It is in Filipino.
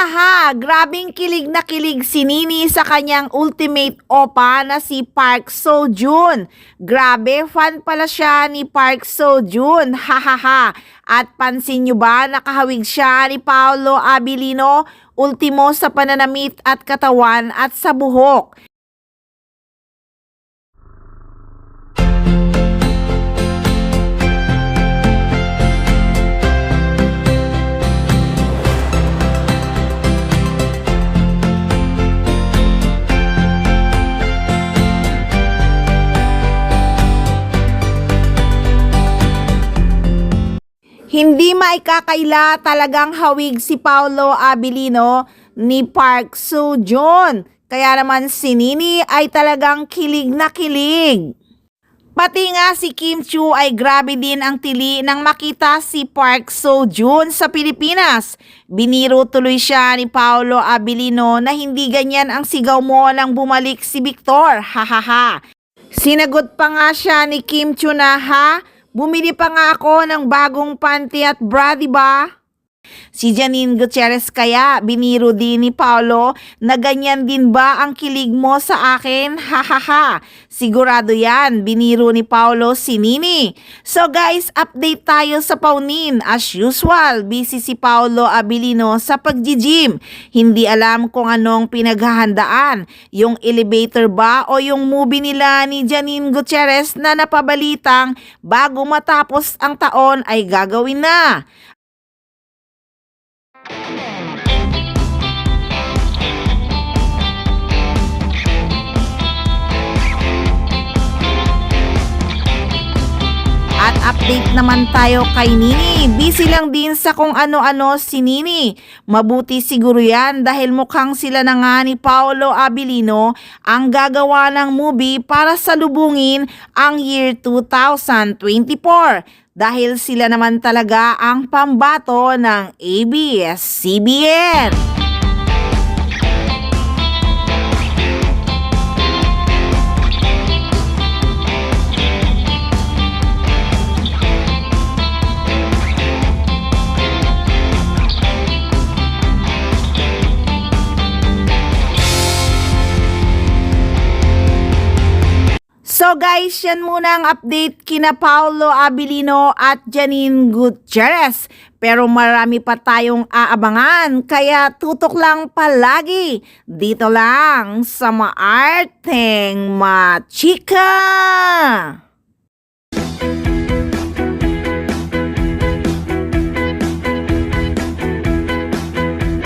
ha! Grabing kilig na kilig si Nini sa kanyang ultimate opa na si Park Seo-joon. Grabe, fan pala siya ni Park Seo-joon. Ha ha ha! At pansin nyo ba, nakahawig siya ni Paolo Abilino, ultimo sa pananamit at katawan at sa buhok. Hindi maikakaila, talagang hawig si Paolo Abilino ni Park Seo-joon. Kaya naman si Nini ay talagang kilig na kilig. Pati nga si Kim Chiu ay grabe din ang tili nang makita si Park Seo-joon sa Pilipinas. Biniro tuloy siya ni Paolo Abilino na hindi ganyan ang sigaw mo nang bumalik si Victor. Hahaha. Sinagot pa nga siya ni Kim Chiu na bumili pa nga ako ng bagong panty at bra, diba? Si Janine Gutierrez kaya biniro din ni Paolo na ganyan din ba ang kilig mo sa akin? Hahaha. Sigurado yan, biniro ni Paolo si Nini. So guys, update tayo sa Paunin. As usual, busy si Paolo Abilino sa pag-gym. Hindi alam kung anong pinaghahandaan. Yung elevator ba o yung movie nila ni Janine Gutierrez na napabalitang bago matapos ang taon ay gagawin na. At update naman tayo kay Nini. Busy lang din sa kung ano-ano si Nini. Mabuti siguro yan dahil mukhang sila na nga ni Paolo Abilino ang gagawa ng movie para salubungin ang year 2024. Dahil sila naman talaga ang pambato ng ABS-CBN. So guys, yan muna ang update kina Paolo Abilino at Janine Gutierrez. Pero marami pa tayong aabangan, kaya tutok lang palagi dito lang sa Maarteng Machika!